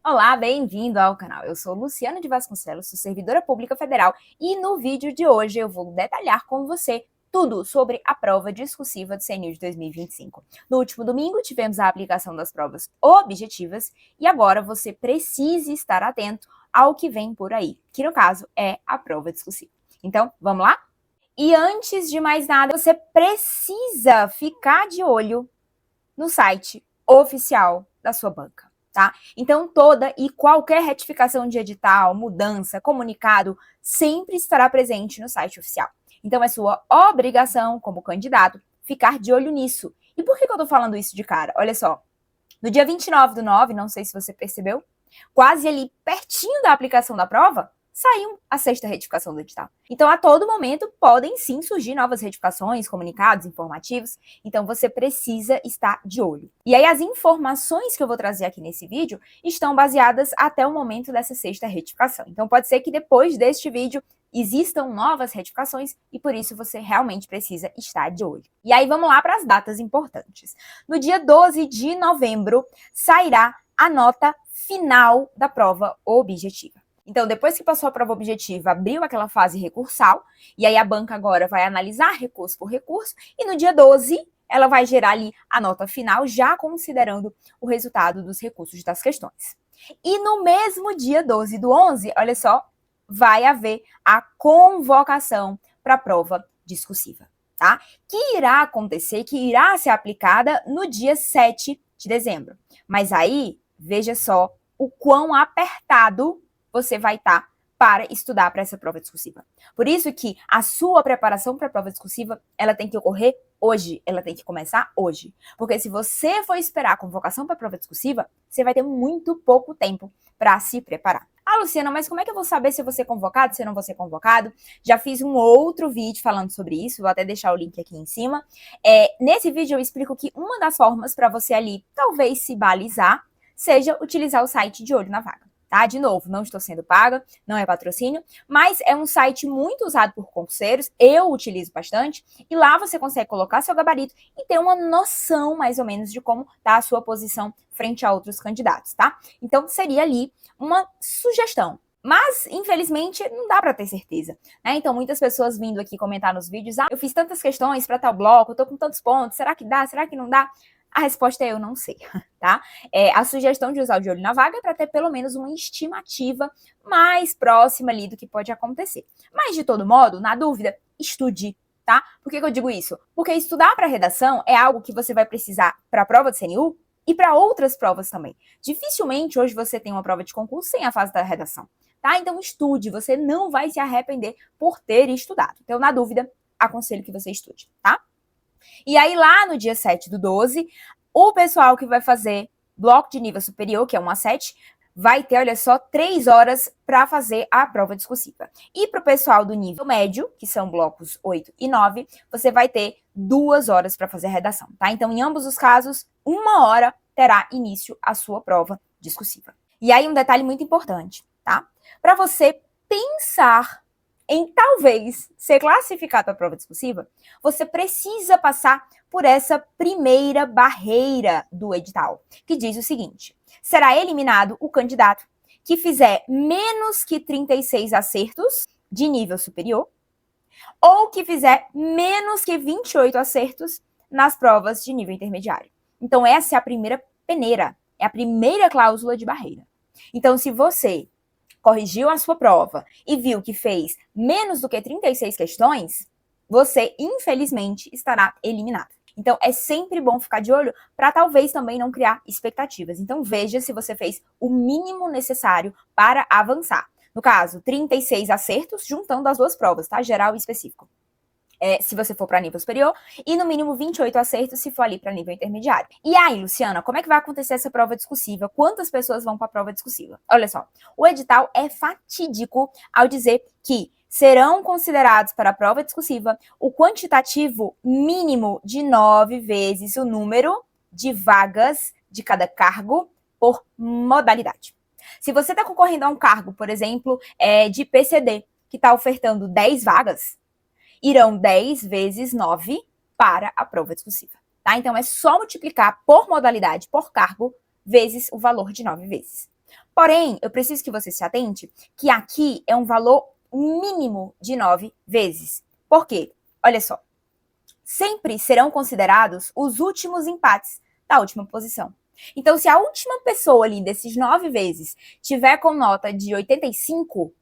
Olá, bem-vindo ao canal. Eu sou Luciana de Vasconcelos, sou servidora pública federal e no vídeo de hoje eu vou detalhar com você tudo sobre a prova discursiva do CNU de 2025. No último domingo tivemos a aplicação das provas objetivas e agora você precisa estar atento ao que vem por aí, que no caso é a prova discursiva. Então, vamos lá? E antes de mais nada, você precisa ficar de olho no site oficial da sua banca, tá? Então, toda e qualquer retificação de edital, mudança, comunicado, sempre estará presente no site oficial. Então, é sua obrigação, como candidato, ficar de olho nisso. E por que eu tô falando isso de cara? Olha só, no dia 29/9, não sei se você percebeu, quase ali pertinho da aplicação da prova, saiu a sexta retificação do edital. Então, a todo momento, podem sim surgir novas retificações, comunicados, informativos. Então, você precisa estar de olho. E aí, as informações que eu vou trazer aqui nesse vídeo estão baseadas até o momento dessa sexta retificação. Então, pode ser que depois deste vídeo existam novas retificações e por isso você realmente precisa estar de olho. E aí, vamos lá para as datas importantes. No dia 12 de novembro, sairá a nota final da prova objetiva. Então, depois que passou a prova objetiva, abriu aquela fase recursal, e aí a banca agora vai analisar recurso por recurso, e no dia 12, ela vai gerar ali a nota final, já considerando o resultado dos recursos das questões. E no mesmo dia 12/11, olha só, vai haver a convocação para a prova discursiva, tá? Que irá acontecer, que irá ser aplicada no dia 7 de dezembro. Mas aí, veja só o quão apertado você vai estar para estudar para essa prova discursiva. Por isso que a sua preparação para a prova discursiva, ela tem que ocorrer hoje, ela tem que começar hoje. Porque se você for esperar a convocação para a prova discursiva, você vai ter muito pouco tempo para se preparar. Ah, Luciana, mas como é que eu vou saber se eu vou ser convocado, se eu não vou ser convocado? Já fiz um outro vídeo falando sobre isso, vou até deixar o link aqui em cima. Nesse vídeo eu explico que uma das formas para você ali, talvez se balizar, seja utilizar o site de Olho na Vaga. Tá? De novo, não estou sendo paga, não é patrocínio, mas é um site muito usado por concurseiros, eu utilizo bastante, e lá você consegue colocar seu gabarito e ter uma noção mais ou menos de como está a sua posição frente a outros candidatos, tá? Então, seria ali uma sugestão. Mas, infelizmente, não dá para ter certeza, né? Então, muitas pessoas vindo aqui comentar nos vídeos, eu fiz tantas questões para tal bloco, eu tô com tantos pontos, será que dá, será que não dá? A resposta é eu não sei, tá? A sugestão de usar o de olho na vaga é para ter pelo menos uma estimativa mais próxima ali do que pode acontecer. Mas, de todo modo, na dúvida, estude, tá? Por que eu digo isso? Porque estudar para redação é algo que você vai precisar para a prova do CNU e para outras provas também. Dificilmente hoje você tem uma prova de concurso sem a fase da redação, tá? Então, estude, você não vai se arrepender por ter estudado. Então, na dúvida, aconselho que você estude, tá? E aí, lá no dia 7/12, o pessoal que vai fazer bloco de nível superior, que é 1 a 7, vai ter, olha só, 3 horas para fazer a prova discursiva. E para o pessoal do nível médio, que são blocos 8 e 9, você vai ter 2 horas para fazer a redação, tá? Então, em ambos os casos, 1 hora terá início a sua prova discursiva. E aí, um detalhe muito importante, tá? Para você pensar em talvez ser classificado para a prova discursiva, você precisa passar por essa primeira barreira do edital, que diz o seguinte: será eliminado o candidato que fizer menos que 36 acertos de nível superior ou que fizer menos que 28 acertos nas provas de nível intermediário. Então, essa é a primeira peneira, é a primeira cláusula de barreira. Então, se você corrigiu a sua prova e viu que fez menos do que 36 questões, você, infelizmente, estará eliminado. Então, é sempre bom ficar de olho para talvez também não criar expectativas. Então, veja se você fez o mínimo necessário para avançar. No caso, 36 acertos, juntando as duas provas, tá? Geral e específico. Se você for para nível superior, e no mínimo 28 acertos se for ali para nível intermediário. E aí, Luciana, como é que vai acontecer essa prova discursiva? Quantas pessoas vão para a prova discursiva? Olha só, o edital é fatídico ao dizer que serão considerados para a prova discursiva o quantitativo mínimo de 9 vezes o número de vagas de cada cargo por modalidade. Se você está concorrendo a um cargo, por exemplo, de PCD, que está ofertando 10 vagas, irão 10 vezes 9 para a prova discursiva, tá? Então, é só multiplicar por modalidade, por cargo, vezes o valor de 9 vezes. Porém, eu preciso que você se atente que aqui é um valor mínimo de 9 vezes. Por quê? Olha só. Sempre serão considerados os últimos empates da última posição. Então, se a última pessoa ali desses 9 vezes tiver com nota de 85,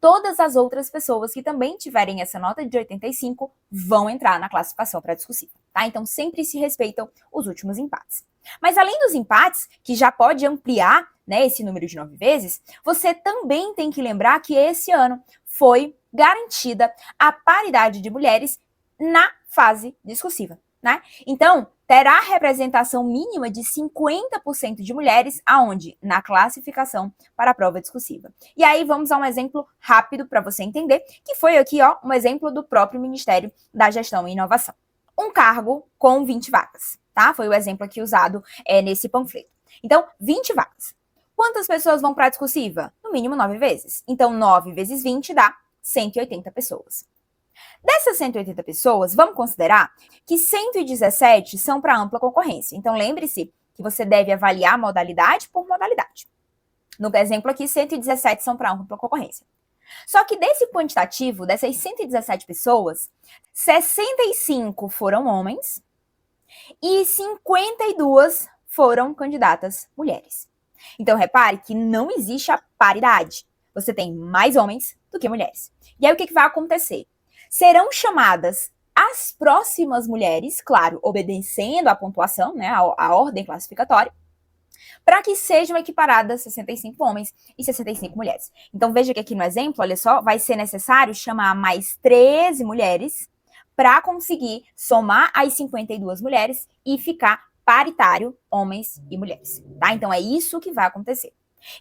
todas as outras pessoas que também tiverem essa nota de 85 vão entrar na classificação pré-discursiva, tá? Então, sempre se respeitam os últimos empates. Mas além dos empates, que já pode ampliar, né, esse número de 9 vezes, você também tem que lembrar que esse ano foi garantida a paridade de mulheres na fase discursiva, né? Então, terá representação mínima de 50% de mulheres, aonde? Na classificação para a prova discursiva. E aí vamos a um exemplo rápido para você entender, que foi aqui, ó, um exemplo do próprio Ministério da Gestão e Inovação. Um cargo com 20 vagas, tá? Foi o exemplo aqui usado nesse panfleto. Então, 20 vagas. Quantas pessoas vão para a discursiva? No mínimo 9 vezes. Então, 9 vezes 20 dá 180 pessoas. Dessas 180 pessoas, vamos considerar que 117 são para ampla concorrência. Então, lembre-se que você deve avaliar modalidade por modalidade. No exemplo aqui, 117 são para ampla concorrência. Só que desse quantitativo, dessas 117 pessoas, 65 foram homens e 52 foram candidatas mulheres. Então, repare que não existe a paridade. Você tem mais homens do que mulheres. E aí, o que vai acontecer? Serão chamadas as próximas mulheres, claro, obedecendo à pontuação, né, a ordem classificatória, para que sejam equiparadas 65 homens e 65 mulheres. Então, veja que aqui no exemplo, olha só, vai ser necessário chamar mais 13 mulheres para conseguir somar as 52 mulheres e ficar paritário homens e mulheres, tá? Então, é isso que vai acontecer.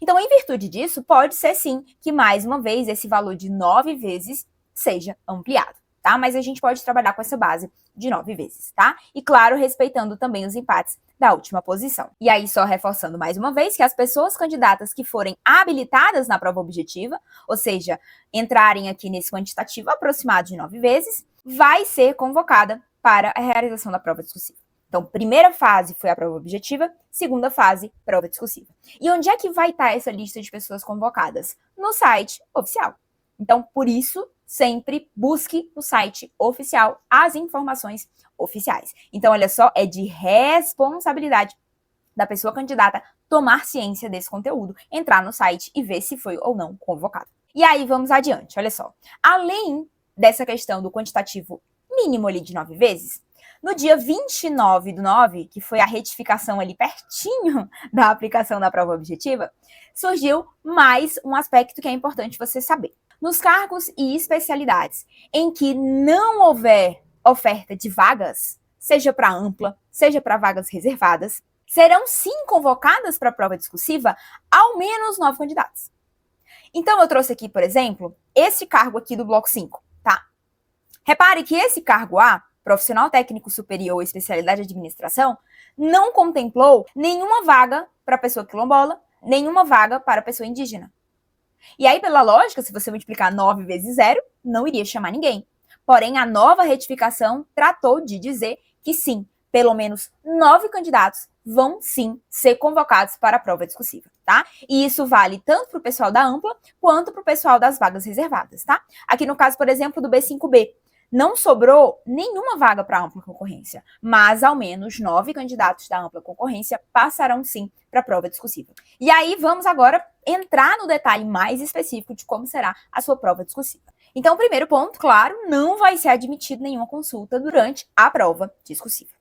Então, em virtude disso, pode ser sim que, mais uma vez, esse valor de 9 vezes seja ampliado, tá? Mas a gente pode trabalhar com essa base de 9 vezes, tá? E, claro, respeitando também os empates da última posição. E aí, só reforçando mais uma vez que as pessoas candidatas que forem habilitadas na prova objetiva, ou seja, entrarem aqui nesse quantitativo aproximado de 9 vezes, vai ser convocada para a realização da prova discursiva. Então, primeira fase foi a prova objetiva, segunda fase, prova discursiva. E onde é que vai estar essa lista de pessoas convocadas? No site oficial. Então, por isso, sempre busque no site oficial as informações oficiais. Então, olha só, é de responsabilidade da pessoa candidata tomar ciência desse conteúdo, entrar no site e ver se foi ou não convocado. E aí, vamos adiante, olha só. Além dessa questão do quantitativo mínimo ali de 9 vezes, no dia 29/9, que foi a retificação ali pertinho da aplicação da prova objetiva, surgiu mais um aspecto que é importante você saber. Nos cargos e especialidades em que não houver oferta de vagas, seja para ampla, seja para vagas reservadas, serão sim convocadas para a prova discursiva ao menos 9 candidatos. Então, eu trouxe aqui, por exemplo, esse cargo aqui do bloco 5, tá? Repare que esse cargo A, profissional técnico superior, especialidade de administração, não contemplou nenhuma vaga para pessoa quilombola, nenhuma vaga para pessoa indígena. E aí, pela lógica, se você multiplicar 9 vezes 0, não iria chamar ninguém. Porém, a nova retificação tratou de dizer que sim, pelo menos 9 candidatos vão sim ser convocados para a prova discursiva, tá? E isso vale tanto para o pessoal da ampla quanto para o pessoal das vagas reservadas, tá? Aqui no caso, por exemplo, do B5B, não sobrou nenhuma vaga para ampla concorrência, mas ao menos 9 candidatos da ampla concorrência passarão sim para a prova discursiva. E aí vamos agora entrar no detalhe mais específico de como será a sua prova discursiva. Então, o primeiro ponto, claro, não vai ser admitido nenhuma consulta durante a prova discursiva.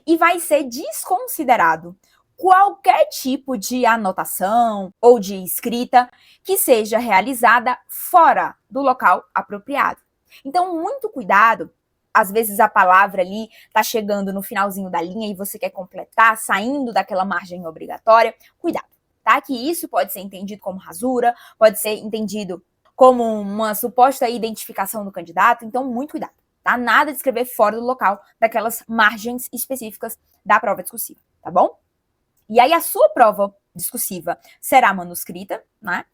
E vai ser desconsiderado qualquer tipo de anotação ou de escrita que seja realizada fora do local apropriado. Então, muito cuidado. Às vezes a palavra ali está chegando no finalzinho da linha e você quer completar, saindo daquela margem obrigatória. Cuidado, tá? Que isso pode ser entendido como rasura, pode ser entendido como uma suposta identificação do candidato. Então, muito cuidado, tá? Nada de escrever fora do local daquelas margens específicas da prova discursiva, tá bom? E aí a sua prova discursiva será manuscrita, né?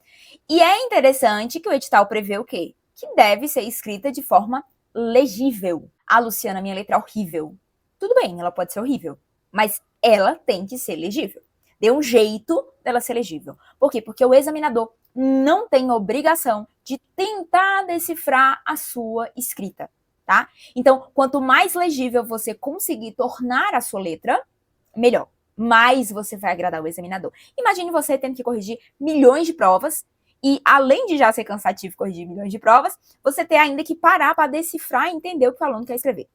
E é interessante que o edital prevê o quê? Que deve ser escrita de forma legível. Ah, Luciana, minha letra é horrível. Tudo bem, ela pode ser horrível, mas ela tem que ser legível. Dê um jeito dela ser legível. Por quê? Porque o examinador não tem obrigação de tentar decifrar a sua escrita, tá? Então, quanto mais legível você conseguir tornar a sua letra, melhor. Mais você vai agradar o examinador. Imagine você tendo que corrigir milhões de provas e, além de já ser cansativo corrigir milhões de provas, você ter ainda que parar para decifrar e entender o que o aluno quer escrever,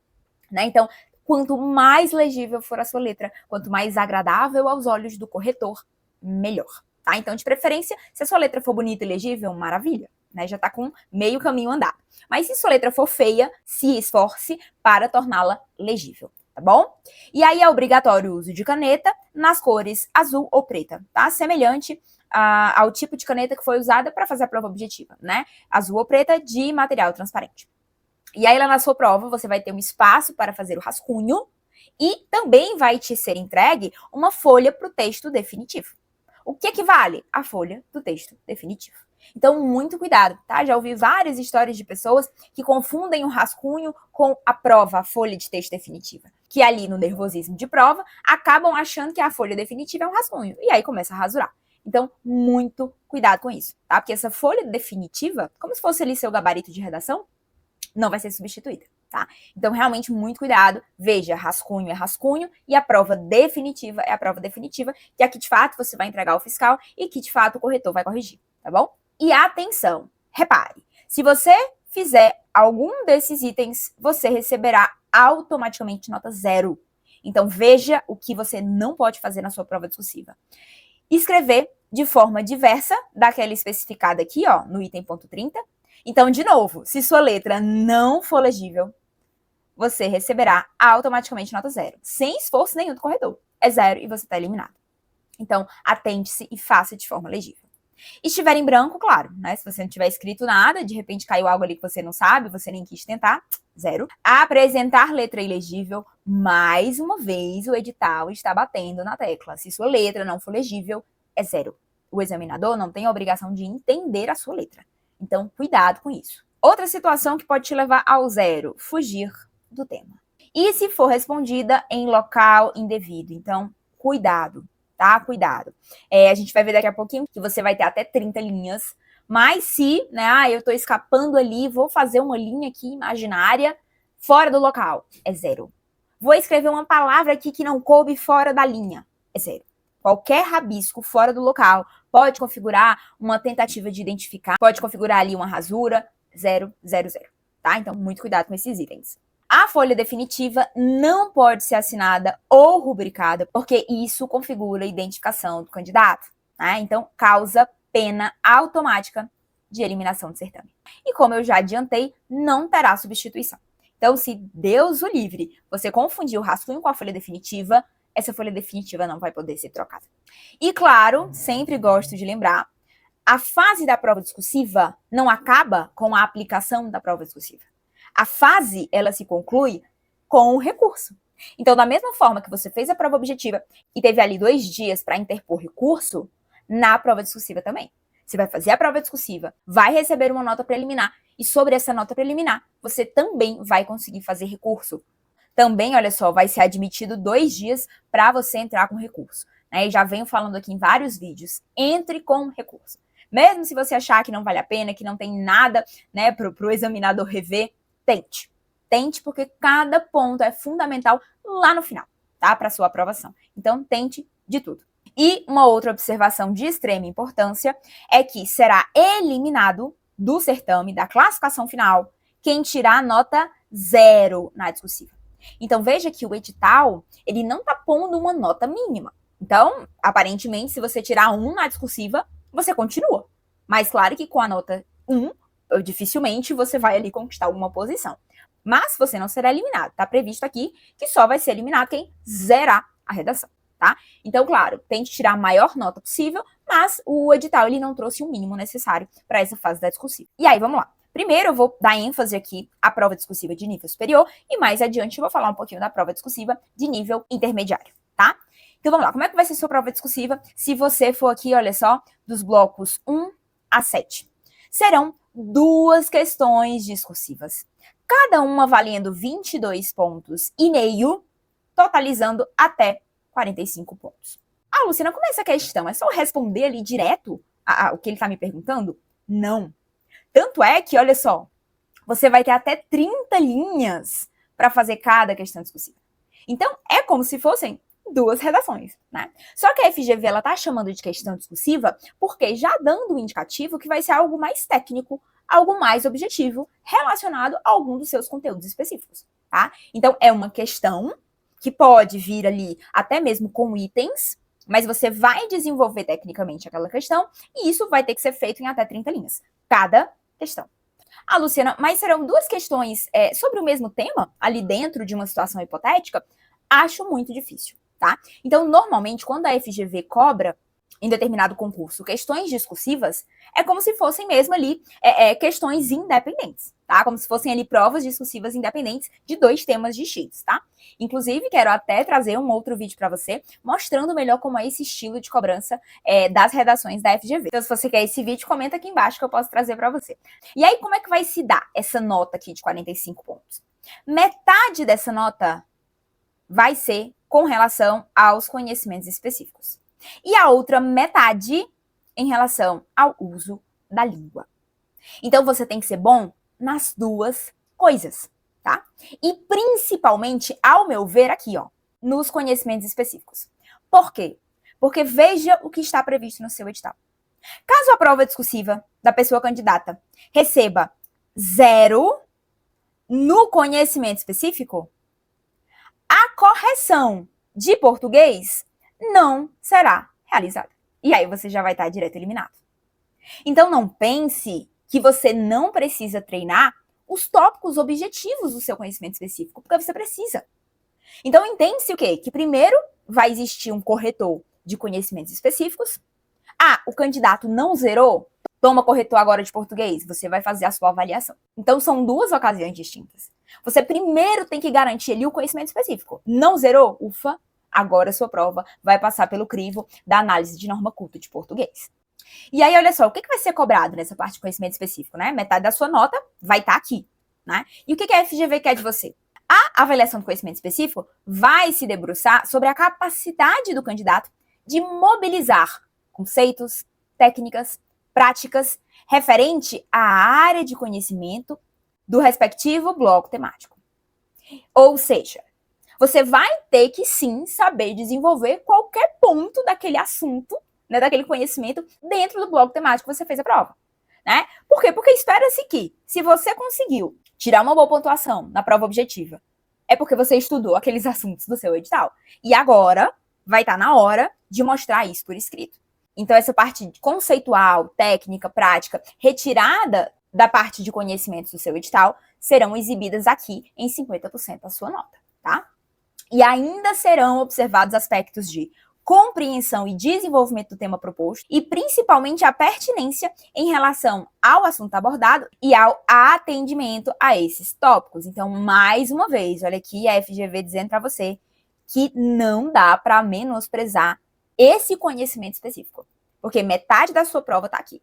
né? Então, quanto mais legível for a sua letra, quanto mais agradável aos olhos do corretor, melhor, tá? Então, de preferência, se a sua letra for bonita e legível, maravilha, né? Já tá com meio caminho andado. Mas se sua letra for feia, se esforce para torná-la legível, tá bom? E aí é obrigatório o uso de caneta nas cores azul ou preta, tá? Semelhante ao tipo de caneta que foi usada para fazer a prova objetiva, né? Azul ou preta de material transparente. E aí lá na sua prova você vai ter um espaço para fazer o rascunho e também vai te ser entregue uma folha para o texto definitivo. O que vale? A folha do texto definitivo. Então, muito cuidado, tá? Já ouvi várias histórias de pessoas que confundem o rascunho com a prova, a folha de texto definitiva. Que ali, no nervosismo de prova, acabam achando que a folha definitiva é um rascunho. E aí começa a rasurar. Então, muito cuidado com isso, tá? Porque essa folha definitiva, como se fosse ali seu gabarito de redação, não vai ser substituída, tá? Então, realmente, muito cuidado. Veja, rascunho é rascunho e a prova definitiva é a prova definitiva, que aqui, de fato, você vai entregar ao fiscal e que, de fato, o corretor vai corrigir, tá bom? E atenção, repare, se você fizer algum desses itens, você receberá automaticamente nota 0. Então, veja o que você não pode fazer na sua prova discursiva. Escrever de forma diversa daquela especificada aqui, ó, no item ponto 30. Então, de novo, se sua letra não for legível, você receberá automaticamente nota 0, sem esforço nenhum do corretor. É 0 e você está eliminado. Então, atente-se e faça de forma legível. E estiver em branco, claro, né? Se você não tiver escrito nada, de repente caiu algo ali que você não sabe, você nem quis tentar, 0. Apresentar letra ilegível, mais uma vez o edital está batendo na tecla. Se sua letra não for legível, é 0. O examinador não tem a obrigação de entender a sua letra. Então, cuidado com isso. Outra situação que pode te levar ao 0, fugir do tema. E se for respondida em local indevido? Então, cuidado, tá? Cuidado. A gente vai ver daqui a pouquinho que você vai ter até 30 linhas, mas se, né, eu tô escapando ali, vou fazer uma linha aqui imaginária fora do local, é 0. Vou escrever uma palavra aqui que não coube fora da linha, é 0. Qualquer rabisco fora do local pode configurar uma tentativa de identificar, pode configurar ali uma rasura, 0, 0, 0, tá? Então, muito cuidado com esses itens. A folha definitiva não pode ser assinada ou rubricada, porque isso configura a identificação do candidato, né? Então, causa pena automática de eliminação do certame. E como eu já adiantei, não terá substituição. Então, se Deus o livre, você confundir o rascunho com a folha definitiva, essa folha definitiva não vai poder ser trocada. E claro, sempre gosto de lembrar, a fase da prova discursiva não acaba com a aplicação da prova discursiva. A fase, ela se conclui com o recurso. Então, da mesma forma que você fez a prova objetiva e teve ali 2 dias para interpor recurso, na prova discursiva também. Você vai fazer a prova discursiva, vai receber uma nota preliminar, e sobre essa nota preliminar, você também vai conseguir fazer recurso. Também, olha só, vai ser admitido 2 dias para você entrar com recurso, né? E já venho falando aqui em vários vídeos, entre com recurso. Mesmo se você achar que não vale a pena, que não tem nada, né, pro examinador rever, tente. Tente, porque cada ponto é fundamental lá no final, tá? Para sua aprovação. Então, tente de tudo. E uma outra observação de extrema importância é que será eliminado do certame, da classificação final, quem tirar a nota 0 na discursiva. Então, veja que o edital, ele não está pondo uma nota mínima. Então, aparentemente, se você tirar 1 na discursiva, você continua. Mas, claro que com a nota 1, dificilmente você vai ali conquistar alguma posição. Mas você não será eliminado. Está previsto aqui que só vai ser eliminado quem zerar a redação, tá? Então, claro, tente tirar a maior nota possível, mas o edital ele não trouxe o mínimo necessário para essa fase da discursiva. E aí, vamos lá. Primeiro, eu vou dar ênfase aqui à prova discursiva de nível superior e mais adiante eu vou falar um pouquinho da prova discursiva de nível intermediário, tá? Então, vamos lá. Como é que vai ser sua prova discursiva se você for aqui, olha só, dos blocos 1 a 7? Serão 2 questões discursivas, cada uma valendo 22 pontos e meio, totalizando até 45 pontos. Ah, Luciana, como é essa questão? É só responder ali direto o que ele está me perguntando? Não. Tanto é que, olha só, você vai ter até 30 linhas para fazer cada questão discursiva. Então, é como se fossem duas redações, né? Só que a FGV, ela tá chamando de questão discursiva porque já dando um indicativo que vai ser algo mais técnico, algo mais objetivo, relacionado a algum dos seus conteúdos específicos, tá? Então, é uma questão que pode vir ali até mesmo com itens, mas você vai desenvolver tecnicamente aquela questão e isso vai ter que ser feito em até 30 linhas, cada questão. Ah, Luciana, mas serão duas questões sobre o mesmo tema, ali dentro de uma situação hipotética? Acho muito difícil, tá? Então, normalmente, quando a FGV cobra em determinado concurso questões discursivas, é como se fossem mesmo ali questões independentes, tá? Como se fossem ali provas discursivas independentes de dois temas distintos, tá? Inclusive, quero até trazer um outro vídeo para você, mostrando melhor como é esse estilo de cobrança das redações da FGV. Então, se você quer esse vídeo, comenta aqui embaixo que eu posso trazer para você. E aí, como é que vai se dar essa nota aqui de 45 pontos? Metade dessa nota vai ser com relação aos conhecimentos específicos. E a outra metade em relação ao uso da língua. Então, você tem que ser bom nas duas coisas, tá? E principalmente, ao meu ver, aqui, ó, nos conhecimentos específicos. Por quê? Porque veja o que está previsto no seu edital. Caso a prova discursiva da pessoa candidata receba 0 no conhecimento específico, a correção de português não será realizada. E aí você já vai estar direto eliminado. Então não pense que você não precisa treinar os tópicos objetivos do seu conhecimento específico, porque você precisa. Então entende-se o quê? Que primeiro vai existir um corretor de conhecimentos específicos. Ah, o candidato não zerou? Toma corretor agora de português, você vai fazer a sua avaliação. Então são duas ocasiões distintas. Você primeiro tem que garantir ali o conhecimento específico. Não zerou? Ufa, agora a sua prova vai passar pelo crivo da análise de norma culta de português. E aí, olha só, o que vai ser cobrado nessa parte de conhecimento específico, né? Metade da sua nota vai estar aqui, né? E o que a FGV quer de você? A avaliação do conhecimento específico vai se debruçar sobre a capacidade do candidato de mobilizar conceitos, técnicas, práticas referente à área de conhecimento do respectivo bloco temático. Ou seja, você vai ter que sim saber desenvolver qualquer ponto daquele assunto, né, daquele conhecimento dentro do bloco temático que você fez a prova, né? Por quê? Porque espera-se que, se você conseguiu tirar uma boa pontuação na prova objetiva, é porque você estudou aqueles assuntos do seu edital. E agora vai estar na hora de mostrar isso por escrito. Então, essa parte conceitual, técnica, prática, retirada da parte de conhecimentos do seu edital, serão exibidas aqui em 50% da sua nota, tá? E ainda serão observados aspectos de compreensão e desenvolvimento do tema proposto e principalmente a pertinência em relação ao assunto abordado e ao atendimento a esses tópicos. Então, mais uma vez, olha aqui a FGV dizendo para você que não dá para menosprezar esse conhecimento específico, porque metade da sua prova está aqui.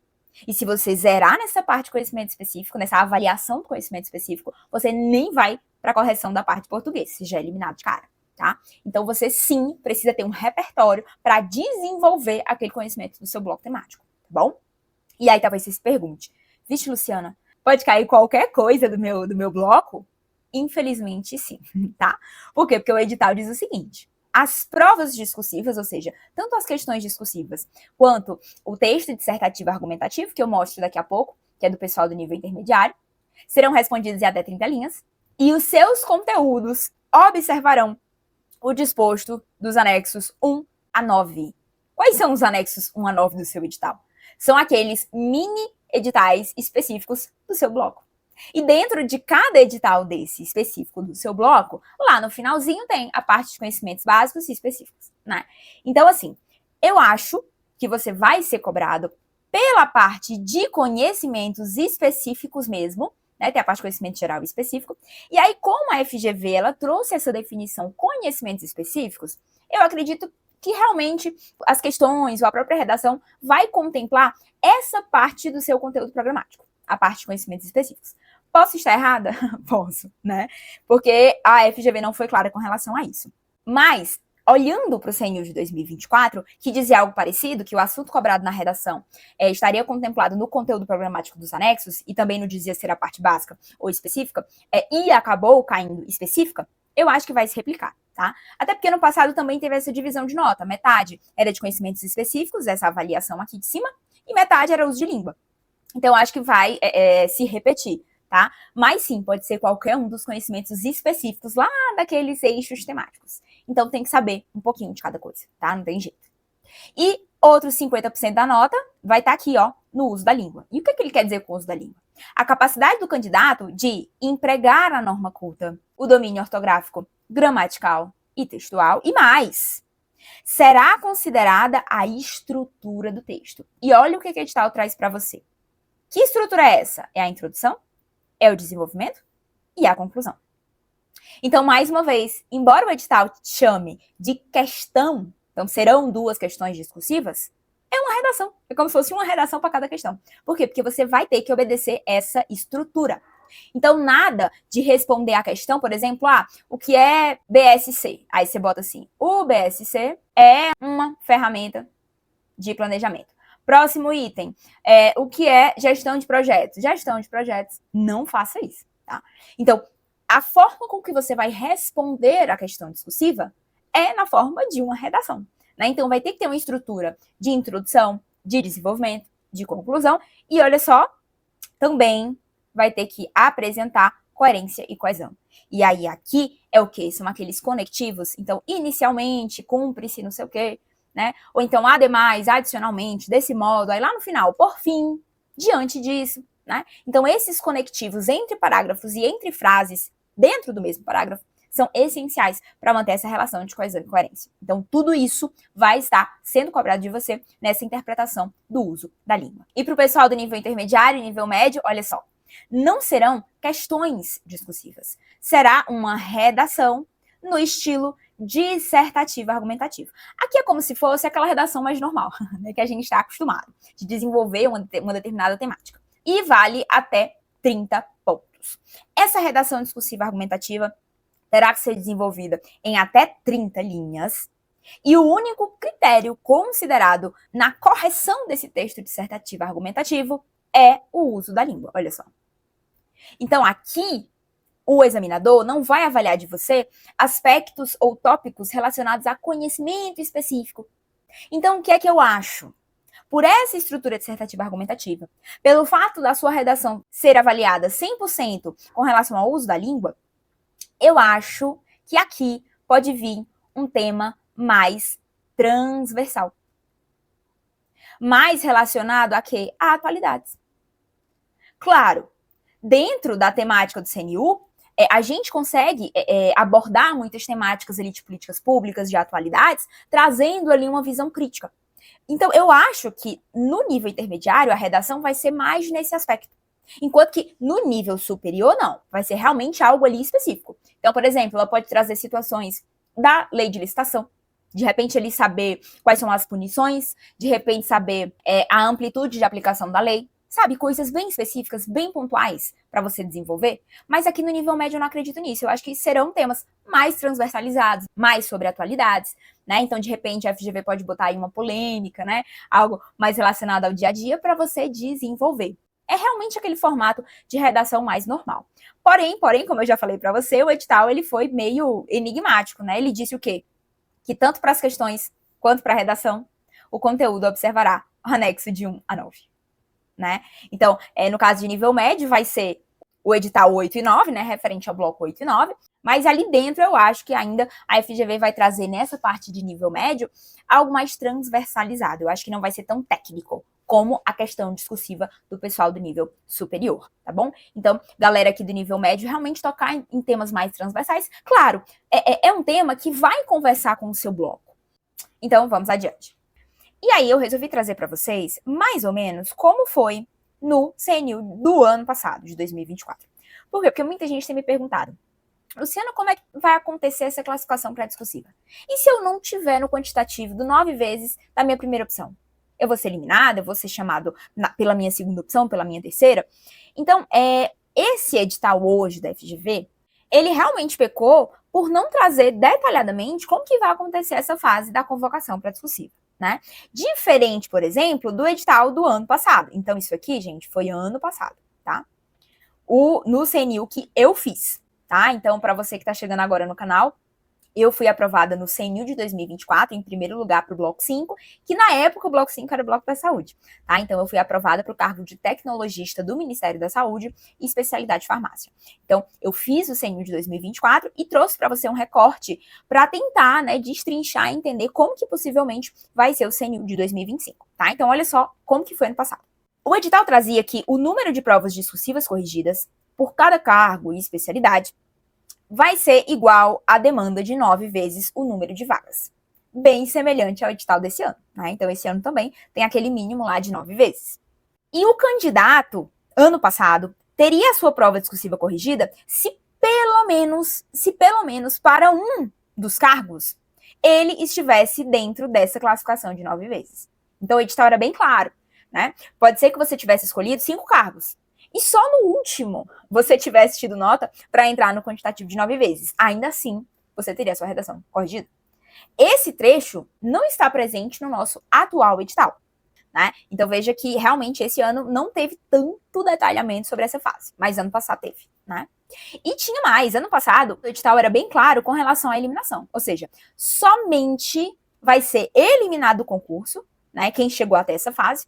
E se você zerar nessa parte de conhecimento específico, nessa avaliação do conhecimento específico, você nem vai para a correção da parte de português, se já é eliminado de cara, tá? Então você sim precisa ter um repertório para desenvolver aquele conhecimento do seu bloco temático, tá bom? E aí talvez você se pergunte, vixe, Luciana, pode cair qualquer coisa do meu bloco? Infelizmente sim, tá? Por quê? Porque o edital diz o seguinte: as provas discursivas, ou seja, tanto as questões discursivas quanto o texto dissertativo argumentativo, que eu mostro daqui a pouco, que é do pessoal do nível intermediário, serão respondidos em até 30 linhas, e os seus conteúdos observarão o disposto dos anexos 1 a 9. Quais são os anexos 1 a 9 do seu edital? São aqueles mini editais específicos do seu bloco. E dentro de cada edital desse específico do seu bloco, lá no finalzinho tem a parte de conhecimentos básicos e específicos, né? Então, assim, eu acho que você vai ser cobrado pela parte de conhecimentos específicos mesmo, né? Tem a parte de conhecimento geral e específico. E aí, como a FGV, ela trouxe essa definição conhecimentos específicos, eu acredito que realmente as questões ou a própria redação vai contemplar essa parte do seu conteúdo programático, a parte de conhecimentos específicos. Posso estar errada? Posso, né? Porque a FGV não foi clara com relação a isso. Mas, olhando para o CNU de 2024, que dizia algo parecido, que o assunto cobrado na redação estaria contemplado no conteúdo programático dos anexos, e também não dizia ser a parte básica ou específica, e acabou caindo específica, eu acho que vai se replicar, tá? Até porque no passado também teve essa divisão de nota, metade era de conhecimentos específicos, essa avaliação aqui de cima, e metade era uso de língua. Então, acho que vai se repetir, tá? Mas sim, pode ser qualquer um dos conhecimentos específicos lá daqueles eixos temáticos. Então, tem que saber um pouquinho de cada coisa, tá? Não tem jeito. E outros 50% da nota vai estar aqui, ó, no uso da língua. E o que ele quer dizer com o uso da língua? A capacidade do candidato de empregar a norma culta, o domínio ortográfico, gramatical e textual, e mais, será considerada a estrutura do texto. E olha o que o edital traz para você. Que estrutura é essa? É a introdução, é o desenvolvimento e a conclusão. Então, mais uma vez, embora o edital chame de questão, então serão 2 questões discursivas, é uma redação. É como se fosse uma redação para cada questão. Por quê? Porque você vai ter que obedecer essa estrutura. Então, nada de responder a questão, por exemplo, o que é BSC? Aí você bota assim, o BSC é uma ferramenta de planejamento. Próximo item, o que é gestão de projetos? Gestão de projetos, não faça isso, tá? Então, a forma com que você vai responder a questão discursiva é na forma de uma redação, né? Então, vai ter que ter uma estrutura de introdução, de desenvolvimento, de conclusão, e olha só, também vai ter que apresentar coerência e coesão. E aí, aqui é o quê? São aqueles conectivos. Então, inicialmente, cumpre-se não sei o quê, né? Ou então, ademais, adicionalmente, desse modo, aí lá no final, por fim, diante disso, né? Então, esses conectivos entre parágrafos e entre frases dentro do mesmo parágrafo são essenciais para manter essa relação de coesão e coerência. Então, tudo isso vai estar sendo cobrado de você nessa interpretação do uso da língua. E para o pessoal do nível intermediário e nível médio, olha só, não serão questões discursivas. Será uma redação no estilo dissertativa argumentativa. Aqui é como se fosse aquela redação mais normal, né, que a gente está acostumado, de desenvolver uma determinada temática. E vale até 30 pontos. Essa redação discursiva argumentativa terá que ser desenvolvida em até 30 linhas. E o único critério considerado na correção desse texto dissertativo argumentativo é o uso da língua. Olha só. Então, aqui, o examinador não vai avaliar de você aspectos ou tópicos relacionados a conhecimento específico. Então, o que é que eu acho? Por essa estrutura dissertativa argumentativa, pelo fato da sua redação ser avaliada 100% com relação ao uso da língua, eu acho que aqui pode vir um tema mais transversal. Mais relacionado a quê? A atualidades. Claro, dentro da temática do CNU, a gente consegue abordar muitas temáticas ali de políticas públicas, de atualidades, trazendo ali uma visão crítica. Então, eu acho que no nível intermediário, a redação vai ser mais nesse aspecto. Enquanto que no nível superior, não. Vai ser realmente algo ali específico. Então, por exemplo, ela pode trazer situações da lei de licitação. De repente, ele saber quais são as punições. De repente, saber a amplitude de aplicação da lei. Sabe, coisas bem específicas, bem pontuais para você desenvolver. Mas aqui no nível médio eu não acredito nisso. Eu acho que serão temas mais transversalizados, mais sobre atualidades, né? Então, de repente, a FGV pode botar aí uma polêmica, né? Algo mais relacionado ao dia a dia para você desenvolver. É realmente aquele formato de redação mais normal. Porém, como eu já falei para você, o edital ele foi meio enigmático, né? Ele disse o quê? Que tanto para as questões quanto para a redação, o conteúdo observará o anexo de 1 a 9. Né? Então, no caso de nível médio, vai ser o edital 8 e 9, né, referente ao bloco 8 e 9, mas ali dentro eu acho que ainda a FGV vai trazer nessa parte de nível médio algo mais transversalizado. Eu acho que não vai ser tão técnico como a questão discursiva do pessoal do nível superior, tá bom? Então, galera aqui do nível médio, realmente tocar em temas mais transversais. Claro, é um tema que vai conversar com o seu bloco. Então, vamos adiante. E aí eu resolvi trazer para vocês, mais ou menos, como foi no CNU do ano passado, de 2024. Por quê? Porque muita gente tem me perguntado, Luciana, como é que vai acontecer essa classificação pré-discursiva? E se eu não tiver no quantitativo do 9 vezes da minha primeira opção? Eu vou ser eliminada? Eu vou ser chamado pela minha segunda opção, pela minha terceira? Então, esse edital hoje da FGV, ele realmente pecou por não trazer detalhadamente como que vai acontecer essa fase da convocação para discursiva, né? Diferente, por exemplo, do edital do ano passado. Então, isso aqui, gente, foi ano passado, tá? No CNU que eu fiz, tá? Então, para você que está chegando agora no canal, eu fui aprovada no CNU de 2024, em primeiro lugar para o Bloco 5, que na época o Bloco 5 era o Bloco da Saúde, tá? Então, eu fui aprovada para o cargo de tecnologista do Ministério da Saúde e especialidade farmácia. Então, eu fiz o CNU de 2024 e trouxe para você um recorte para tentar, né, destrinchar e entender como que possivelmente vai ser o CNU de 2025, tá? Então, olha só como que foi ano passado. O edital trazia que o número de provas discursivas corrigidas por cada cargo e especialidade vai ser igual à demanda de 9 vezes o número de vagas. Bem semelhante ao edital desse ano, né? Então, esse ano também tem aquele mínimo lá de 9 vezes. E o candidato, ano passado, teria a sua prova discursiva corrigida se pelo menos para um dos cargos ele estivesse dentro dessa classificação de 9 vezes. Então, o edital era bem claro, né? Pode ser que você tivesse escolhido 5 cargos e só no último você tivesse tido nota para entrar no quantitativo de 9 vezes. Ainda assim, você teria a sua redação corrigida. Esse trecho não está presente no nosso atual edital, né? Então veja que realmente esse ano não teve tanto detalhamento sobre essa fase, mas ano passado teve, né? E tinha mais, ano passado o edital era bem claro com relação à eliminação, ou seja, somente vai ser eliminado do concurso, né, quem chegou até essa fase,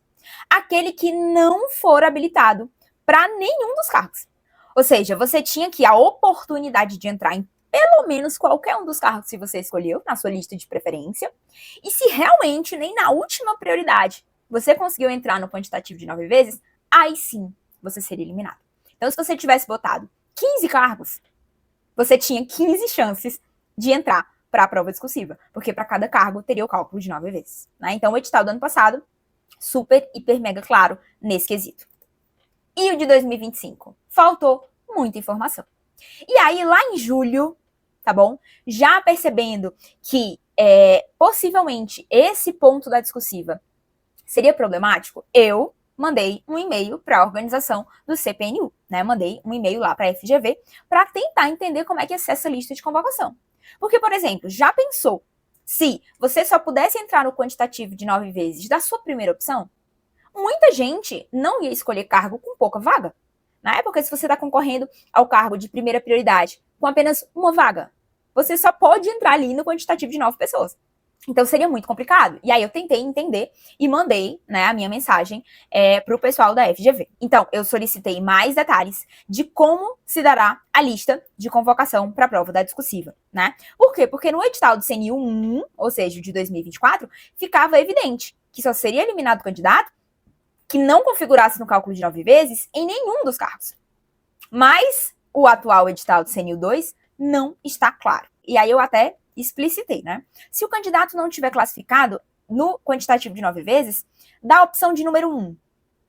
aquele que não for habilitado para nenhum dos cargos. Ou seja, você tinha aqui a oportunidade de entrar em pelo menos qualquer um dos cargos que você escolheu na sua lista de preferência, e se realmente nem na última prioridade você conseguiu entrar no quantitativo de 9 vezes, aí sim você seria eliminado. Então, se você tivesse botado 15 cargos, você tinha 15 chances de entrar para a prova discursiva, porque para cada cargo teria o cálculo de 9 vezes, né? Então, o edital do ano passado, super, hiper, mega claro nesse quesito. E o de 2025? Faltou muita informação. E aí, lá em julho, tá bom? Já percebendo que possivelmente esse ponto da discursiva seria problemático, eu mandei um e-mail para a organização do CPNU, né? Mandei um e-mail lá para a FGV para tentar entender como é que ia ser essa lista de convocação. Porque, por exemplo, já pensou se você só pudesse entrar no quantitativo de 9 vezes da sua primeira opção? Muita gente não ia escolher cargo com pouca vaga. Na época, se você está concorrendo ao cargo de primeira prioridade com apenas uma vaga, você só pode entrar ali no quantitativo de 9 pessoas. Então, seria muito complicado. E aí, eu tentei entender e mandei, né, a minha mensagem para o pessoal da FGV. Então, eu solicitei mais detalhes de como se dará a lista de convocação para a prova da discursiva, né? Por quê? Porque no edital do CNU 1, ou seja, de 2024, ficava evidente que só seria eliminado o candidato que não configurasse no cálculo de 9 vezes em nenhum dos cargos. Mas o atual edital do CNU 2 não está claro. E aí eu até explicitei, né? Se o candidato não tiver classificado no quantitativo de 9 vezes, da opção de número 1,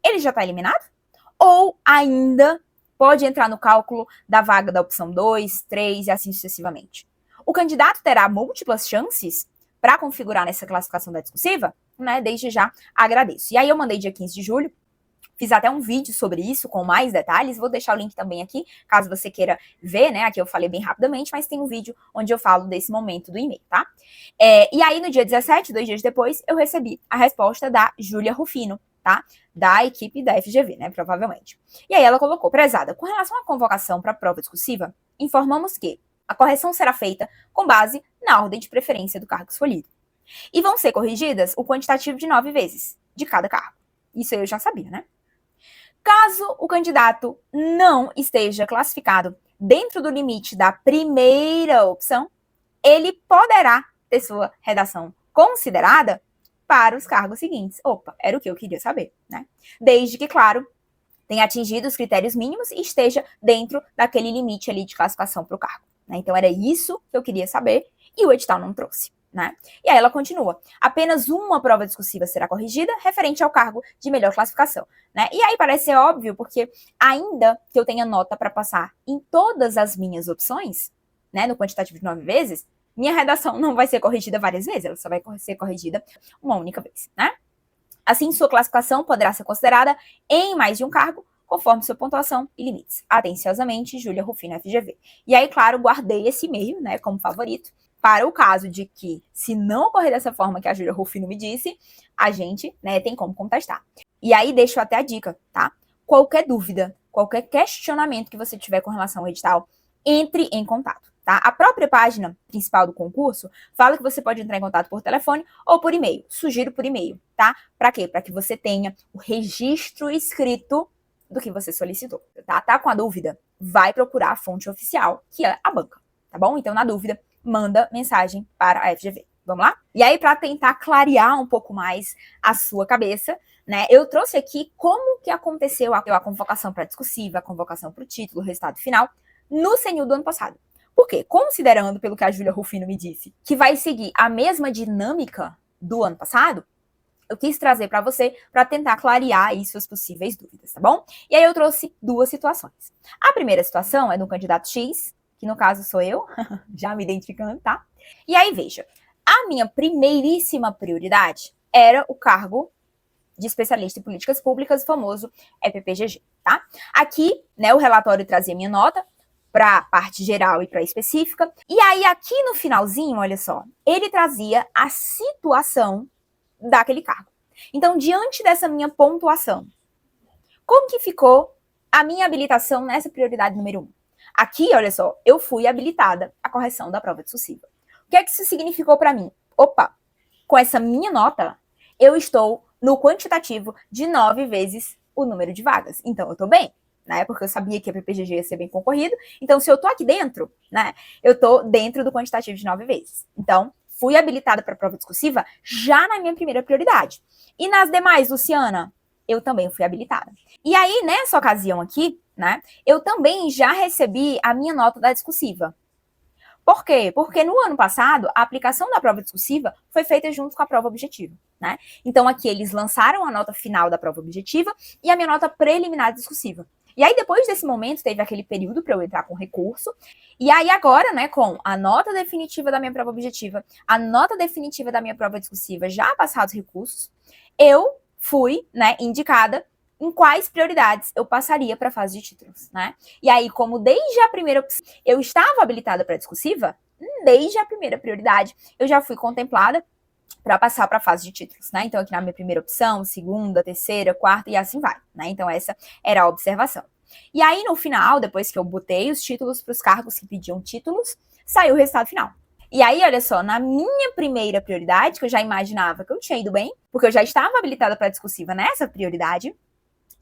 ele já está eliminado? Ou ainda pode entrar no cálculo da vaga da opção 2, 3 e assim sucessivamente? O candidato terá múltiplas chances para configurar nessa classificação da discursiva? Né, desde já agradeço. E aí eu mandei dia 15 de julho, fiz até um vídeo sobre isso com mais detalhes, vou deixar o link também aqui, caso você queira ver, né, aqui eu falei bem rapidamente, mas tem um vídeo onde eu falo desse momento do e-mail, tá? E aí no dia 17, 2 dias depois, eu recebi a resposta da Júlia Rufino, tá? Da equipe da FGV, né, provavelmente. E aí ela colocou: prezada, com relação à convocação para a prova discursiva, informamos que a correção será feita com base na ordem de preferência do cargo escolhido. E vão ser corrigidas o quantitativo de 9 vezes de cada cargo. Isso eu já sabia, né? Caso o candidato não esteja classificado dentro do limite da primeira opção, ele poderá ter sua redação considerada para os cargos seguintes. Opa, era o que eu queria saber, né? Desde que, claro, tenha atingido os critérios mínimos e esteja dentro daquele limite ali de classificação para o cargo, né? Então, era isso que eu queria saber e o edital não trouxe. Né? E aí ela continua: apenas uma prova discursiva será corrigida referente ao cargo de melhor classificação, né? E aí parece ser óbvio, porque ainda que eu tenha nota para passar em todas as minhas opções, né, no quantitativo de 9 vezes, minha redação não vai ser corrigida várias vezes, ela só vai ser corrigida uma única vez, né? Assim, sua classificação poderá ser considerada em mais de um cargo conforme sua pontuação e limites. Atenciosamente, Júlia Rufino, FGV. E aí, claro, guardei esse e-mail, né, como favorito, para o caso de que, se não ocorrer dessa forma que a Júlia Rufino me disse, a gente, né, tem como contestar. E aí, deixo até a dica, tá? Qualquer dúvida, qualquer questionamento que você tiver com relação ao edital, entre em contato, tá? A própria página principal do concurso fala que você pode entrar em contato por telefone ou por e-mail. Sugiro por e-mail, tá? Para quê? Para que você tenha o registro escrito do que você solicitou, tá? Tá com a dúvida? Vai procurar a fonte oficial, que é a banca, tá bom? Então, na dúvida, manda mensagem para a FGV. Vamos lá? E aí, para tentar clarear um pouco mais a sua cabeça, né, eu trouxe aqui como que aconteceu a convocação para a discursiva, a convocação para o título, o resultado final, no CNU do ano passado. Por quê? Considerando, pelo que a Júlia Rufino me disse, que vai seguir a mesma dinâmica do ano passado, eu quis trazer para você para tentar clarear aí suas possíveis dúvidas, tá bom? E aí eu trouxe duas situações. A primeira situação é do candidato X, que no caso sou eu, já me identificando, tá? E aí, veja, a minha primeiríssima prioridade era o cargo de especialista em políticas públicas, o famoso EPPGG, tá? Aqui, né, o relatório trazia minha nota para a parte geral e para a específica. E aí, aqui no finalzinho, olha só, ele trazia a situação daquele cargo. Então, diante dessa minha pontuação, como que ficou a minha habilitação nessa prioridade número 1? Aqui, olha só, eu fui habilitada à correção da prova discursiva. O que é que isso significou para mim? Opa, com essa minha nota, eu estou no quantitativo de 9 vezes o número de vagas. Então, eu estou bem, né? Porque eu sabia que a PPGG ia ser bem concorrido. Então, se eu estou aqui dentro, né? Eu estou dentro do quantitativo de 9 vezes. Então, fui habilitada para a prova discursiva já na minha primeira prioridade. E nas demais, Luciana, eu também fui habilitada. E aí, nessa ocasião aqui, né? Eu também já recebi a minha nota da discursiva. Por quê? Porque no ano passado, a aplicação da prova discursiva foi feita junto com a prova objetiva, né? Então, aqui eles lançaram a nota final da prova objetiva e a minha nota preliminar discursiva. E aí, depois desse momento, teve aquele período para eu entrar com recurso. E aí, agora, né, com a nota definitiva da minha prova objetiva, a nota definitiva da minha prova discursiva já passados recursos, eu fui, né, indicada em quais prioridades eu passaria para a fase de títulos, né? E aí, como desde a primeira opção eu estava habilitada para a discursiva, desde a primeira prioridade eu já fui contemplada para passar para a fase de títulos, né? Então, aqui na minha primeira opção, segunda, terceira, quarta e assim vai, né? Então, essa era a observação. E aí, no final, depois que eu botei os títulos para os cargos que pediam títulos, saiu o resultado final. E aí, olha só, na minha primeira prioridade, que eu já imaginava que eu tinha ido bem, porque eu já estava habilitada para a discursiva nessa prioridade,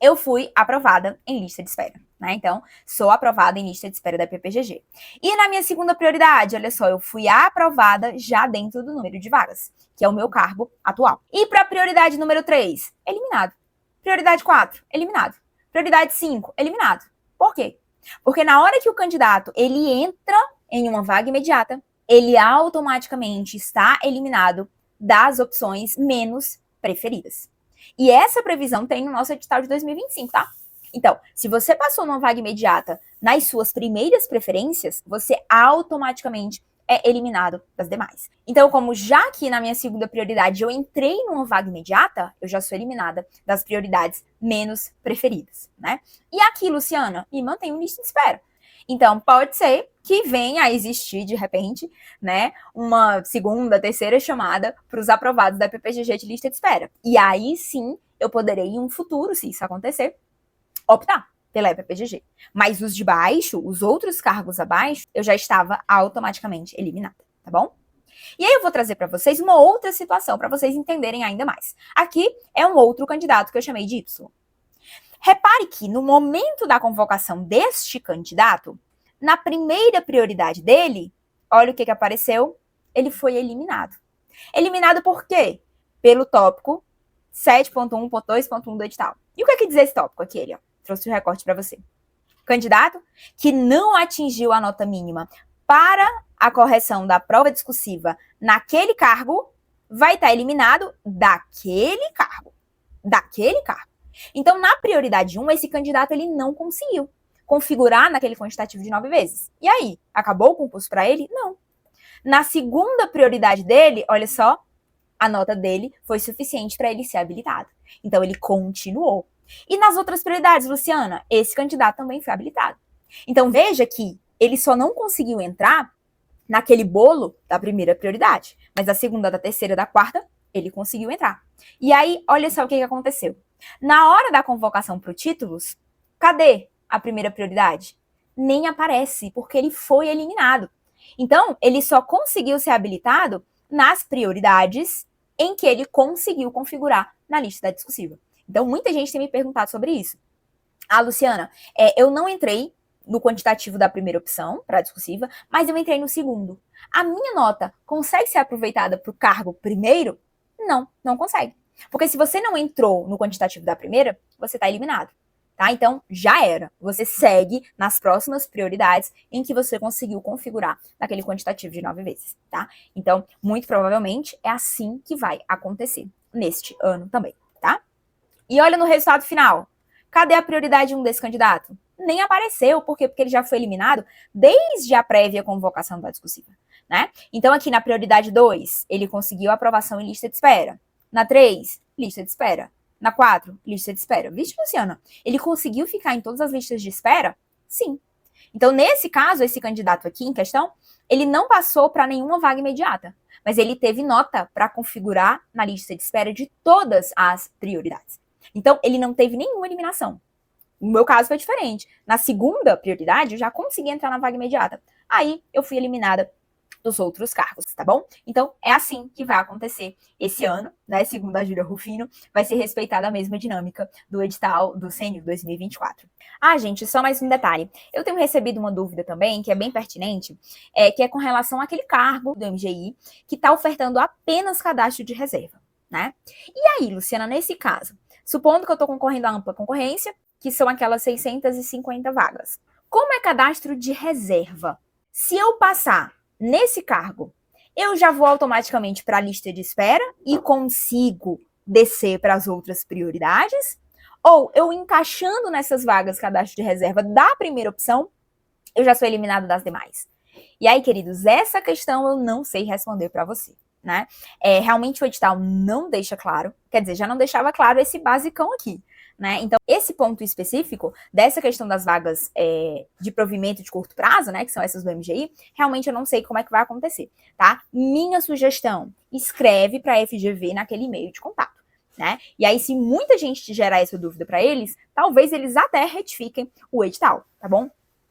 eu fui aprovada em lista de espera, né? Então, sou aprovada em lista de espera da PPGG. E na minha segunda prioridade, olha só, eu fui aprovada já dentro do número de vagas, que é o meu cargo atual. E para a prioridade número 3, eliminado. Prioridade 4, eliminado. Prioridade 5, eliminado. Por quê? Porque na hora que o candidato ele entra em uma vaga imediata, ele automaticamente está eliminado das opções menos preferidas. E essa previsão tem no nosso edital de 2025, tá? Então, se você passou numa vaga imediata nas suas primeiras preferências, você automaticamente é eliminado das demais. Então, como já aqui na minha segunda prioridade eu entrei numa vaga imediata, eu já sou eliminada das prioridades menos preferidas, né? E aqui, Luciana, me mantenho lista de espera. Então, pode ser que venha a existir, de repente, né, uma segunda, terceira chamada para os aprovados da PPGG de lista de espera. E aí, sim, eu poderei, em um futuro, se isso acontecer, optar pela EPPGG. Mas os de baixo, os outros cargos abaixo, eu já estava automaticamente eliminada, tá bom? E aí eu vou trazer para vocês uma outra situação, para vocês entenderem ainda mais. Aqui é um outro candidato que eu chamei de Y. Repare que no momento da convocação deste candidato, na primeira prioridade dele, olha o que apareceu, ele foi eliminado. Eliminado por quê? Pelo tópico 7.1.2.1 do edital. E o que diz esse tópico aqui? Ele, ó, trouxe o recorte para você. Candidato que não atingiu a nota mínima para a correção da prova discursiva naquele cargo, vai estar eliminado daquele cargo. Daquele cargo. Então, na prioridade 1, esse candidato ele não conseguiu configurar naquele quantitativo de 9 vezes. E aí, acabou o concurso para ele? Não. Na segunda prioridade dele, olha só, a nota dele foi suficiente para ele ser habilitado. Então, ele continuou. E nas outras prioridades, Luciana, esse candidato também foi habilitado. Então veja que ele só não conseguiu entrar naquele bolo da primeira prioridade, mas da segunda, da terceira, da quarta, ele conseguiu entrar. E aí, olha só o que aconteceu. Na hora da convocação para o títulos, cadê a primeira prioridade? Nem aparece, porque ele foi eliminado. Então, ele só conseguiu ser habilitado nas prioridades em que ele conseguiu configurar na lista da discursiva. Então, muita gente tem me perguntado sobre isso. Ah, Luciana, eu não entrei no quantitativo da primeira opção, para a discursiva, mas eu entrei no segundo. A minha nota consegue ser aproveitada para o cargo primeiro? Não, não consegue. Porque se você não entrou no quantitativo da primeira, você está eliminado. Tá? Então, já era. Você segue nas próximas prioridades em que você conseguiu configurar naquele quantitativo de 9 vezes. Tá? Então, muito provavelmente, é assim que vai acontecer neste ano também. Tá? E olha no resultado final. Cadê a prioridade 1 desse candidato? Nem apareceu, por quê? Porque ele já foi eliminado desde a prévia convocação da discursiva, né? Então, aqui na prioridade 2, ele conseguiu aprovação em lista de espera. Na 3, lista de espera. Na 4, lista de espera. Vixe, Luciana, ele conseguiu ficar em todas as listas de espera? Sim. Então, nesse caso, esse candidato aqui em questão, ele não passou para nenhuma vaga imediata, mas ele teve nota para configurar na lista de espera de todas as prioridades. Então, ele não teve nenhuma eliminação. No meu caso foi diferente. Na segunda prioridade, eu já consegui entrar na vaga imediata. Aí, eu fui eliminada dos outros cargos, tá bom? Então, é assim que vai acontecer esse ano, né? Segundo a Júlia Rufino, vai ser respeitada a mesma dinâmica do edital do CNU 2024. Ah, gente, só mais um detalhe. Eu tenho recebido uma dúvida também, que é bem pertinente, que é com relação àquele cargo do MGI que está ofertando apenas cadastro de reserva, né? E aí, Luciana, nesse caso, supondo que eu estou concorrendo à ampla concorrência, que são aquelas 650 vagas. Como é cadastro de reserva? Se eu passar nesse cargo, eu já vou automaticamente para a lista de espera e consigo descer para as outras prioridades? Ou eu encaixando nessas vagas cadastro de reserva da primeira opção, eu já sou eliminado das demais? E aí, queridos, essa questão eu não sei responder para você, né? Realmente o edital não deixa claro, quer dizer, já não deixava claro esse basicão aqui. Né? Então, esse ponto específico dessa questão das vagas de provimento de curto prazo, né, que são essas do MGI, realmente eu não sei como é que vai acontecer, tá? Minha sugestão, escreve para a FGV naquele e-mail de contato, né? E aí, se muita gente te gerar essa dúvida para eles, talvez eles até retifiquem o edital, tá bom?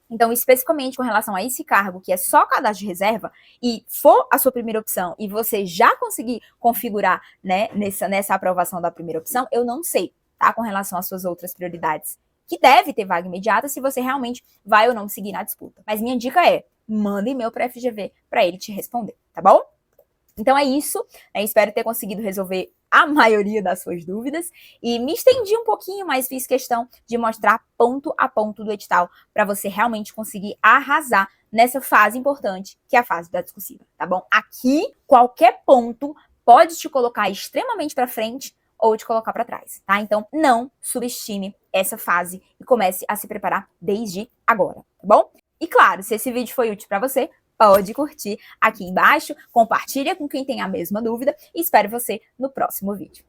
Então, especificamente com relação a esse cargo, que é só cadastro de reserva, e for a sua primeira opção, e você já conseguir configurar, né, nessa aprovação da primeira opção, eu não sei, tá? Com relação às suas outras prioridades, que deve ter vaga imediata se você realmente vai ou não seguir na disputa. Mas minha dica é, manda e-mail para a FGV para ele te responder, tá bom? Então é isso, espero ter conseguido resolver a maioria das suas dúvidas e me estendi um pouquinho, mas fiz questão de mostrar ponto a ponto do edital para você realmente conseguir arrasar nessa fase importante, que é a fase da discursiva, tá bom? Aqui, qualquer ponto pode te colocar extremamente para frente ou te colocar para trás, tá? Então, não subestime essa fase e comece a se preparar desde agora, tá bom? E claro, se esse vídeo foi útil para você, pode curtir aqui embaixo, compartilha com quem tem a mesma dúvida e espero você no próximo vídeo.